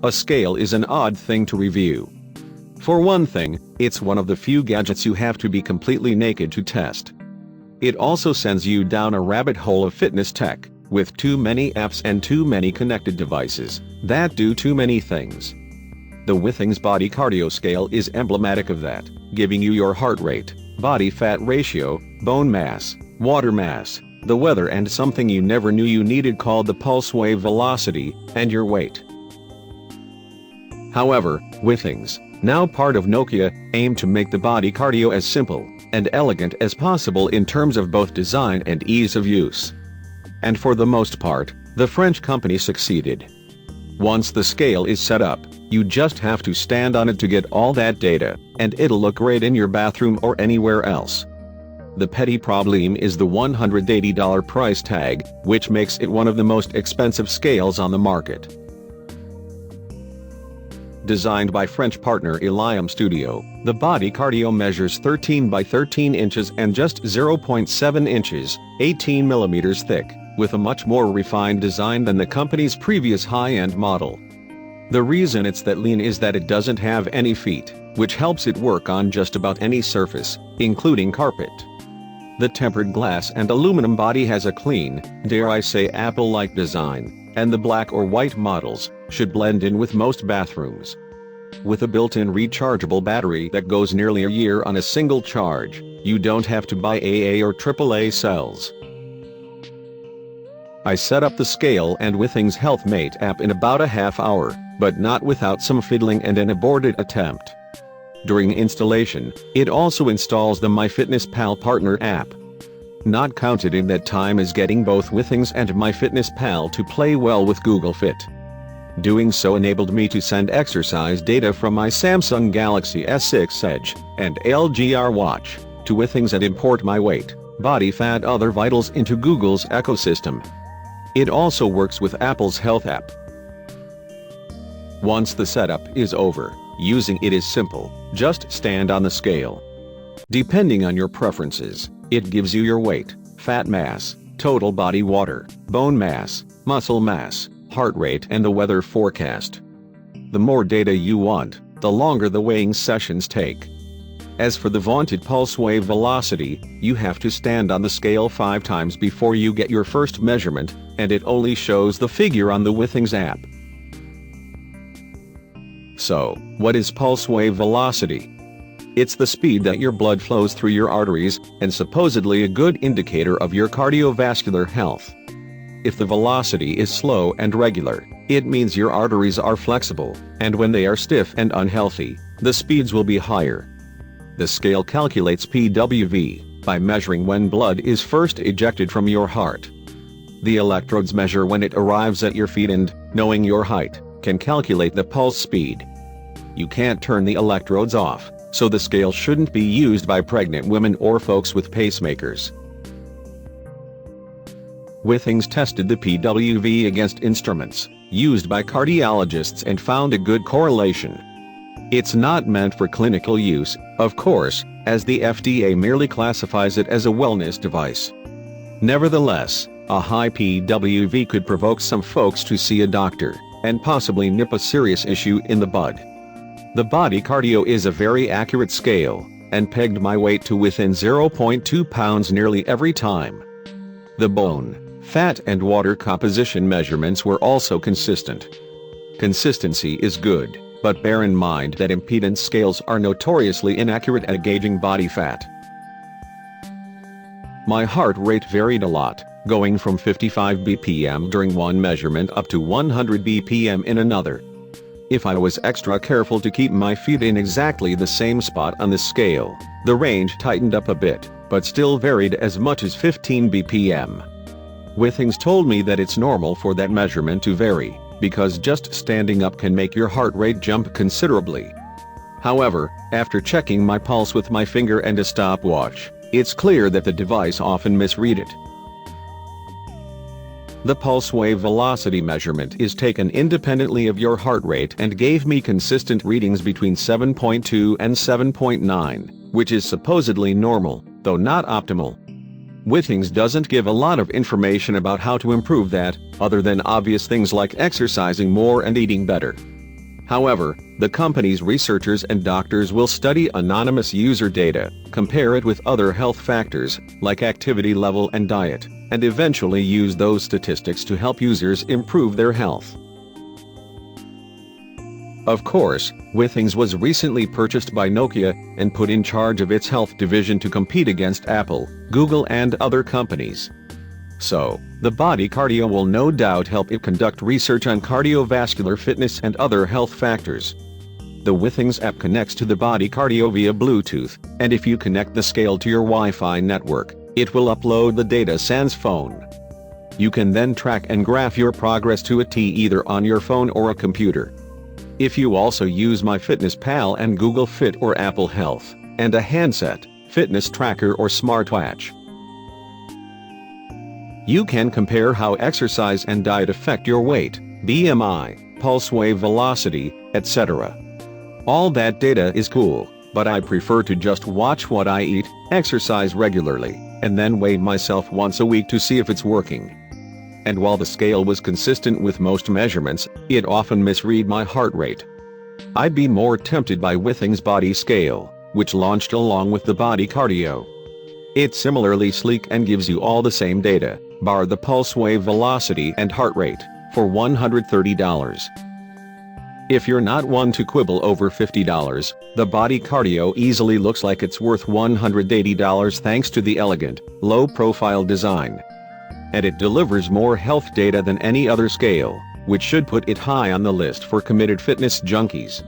A scale is an odd thing to review. For one thing, it's one of the few gadgets you have to be completely naked to test. It also sends you down a rabbit hole of fitness tech, with too many apps and too many connected devices that do too many things. The Withings Body Cardio scale is emblematic of that, giving you your heart rate, body fat ratio, bone mass, water mass, the weather and something you never knew you needed called the pulse wave velocity, and your weight. However, Withings, now part of Nokia, aim to make the body cardio as simple and elegant as possible in terms of both design and ease of use. And for the most part, the French company succeeded. Once the scale is set up, you just have to stand on it to get all that data, and it'll look great in your bathroom or anywhere else. The petty problem is the $180 price tag, which makes it one of the most expensive scales on the market. Designed by French partner Ilium Studio, the Body Cardio measures 13 by 13 inches and just 0.7 inches, 18 millimeters thick, with a much more refined design than the company's previous high-end model. The reason it's that lean is that it doesn't have any feet, which helps it work on just about any surface, including carpet. The tempered glass and aluminum body has a clean, dare I say Apple-like design, and the black or white models should blend in with most bathrooms. With a built-in rechargeable battery that goes nearly a year on a single charge, you don't have to buy AA or AAA cells. I set up the scale and Withings Health Mate app in about a half hour, but not without some fiddling and an aborted attempt. During installation, it also installs the MyFitnessPal Partner app. Not counted in that time is getting both Withings and MyFitnessPal to play well with Google Fit. Doing so enabled me to send exercise data from my Samsung Galaxy S6 Edge and LG R Watch to Withings and import my weight, body fat, other vitals into Google's ecosystem. It also works with Apple's Health app. Once the setup is over, using it is simple. Just stand on the scale. Depending on your preferences, it gives you your weight, fat mass, total body water, bone mass, muscle mass, heart rate and the weather forecast. The more data you want, the longer the weighing sessions take. As for the vaunted pulse wave velocity, you have to stand on the scale 5 times before you get your first measurement, and it only shows the figure on the Withings app. So, what is pulse wave velocity? It's the speed that your blood flows through your arteries, and supposedly a good indicator of your cardiovascular health. If the velocity is slow and regular, it means your arteries are flexible, and when they are stiff and unhealthy, the speeds will be higher. The scale calculates PWV by measuring when blood is first ejected from your heart. The electrodes measure when it arrives at your feet and, knowing your height, can calculate the pulse speed. You can't turn the electrodes off, so the scale shouldn't be used by pregnant women or folks with pacemakers. Withings tested the PWV against instruments used by cardiologists and found a good correlation. It's not meant for clinical use, of course, as the FDA merely classifies it as a wellness device. Nevertheless, a high PWV could provoke some folks to see a doctor, and possibly nip a serious issue in the bud. The Body Cardio is a very accurate scale, and pegged my weight to within 0.2 pounds nearly every time. The bone, fat and water composition measurements were also consistent. Consistency is good, but bear in mind that impedance scales are notoriously inaccurate at gauging body fat. My heart rate varied a lot, going from 55 BPM during one measurement up to 100 BPM in another. If I was extra careful to keep my feet in exactly the same spot on the scale, the range tightened up a bit, but still varied as much as 15 BPM. Withings told me that it's normal for that measurement to vary, because just standing up can make your heart rate jump considerably. However, after checking my pulse with my finger and a stopwatch, it's clear that the device often misread it. The pulse wave velocity measurement is taken independently of your heart rate and gave me consistent readings between 7.2 and 7.9, which is supposedly normal, though not optimal. Withings doesn't give a lot of information about how to improve that, other than obvious things like exercising more and eating better. However, the company's researchers and doctors will study anonymous user data, compare it with other health factors, like activity level and diet, and eventually use those statistics to help users improve their health. Of course, Withings was recently purchased by Nokia and put in charge of its health division to compete against Apple, Google and other companies. So, the Body Cardio will no doubt help it conduct research on cardiovascular fitness and other health factors. The Withings app connects to the Body Cardio via Bluetooth, and if you connect the scale to your Wi-Fi network, it will upload the data sans phone. You can then track and graph your progress to a T either on your phone or a computer. If you also use MyFitnessPal and Google Fit or Apple Health, and a handset, fitness tracker or smartwatch, you can compare how exercise and diet affect your weight, BMI, pulse wave velocity, etc. All that data is cool, but I prefer to just watch what I eat, exercise regularly, and then weigh myself once a week to see if it's working. And while the scale was consistent with most measurements, it often misread my heart rate. I'd be more tempted by Withings Body Scale, which launched along with the Body Cardio. It's similarly sleek and gives you all the same data, bar the pulse wave velocity and heart rate, for $130. If you're not one to quibble over $50, the Body Cardio easily looks like it's worth $180 thanks to the elegant, low-profile design. And it delivers more health data than any other scale, which should put it high on the list for committed fitness junkies.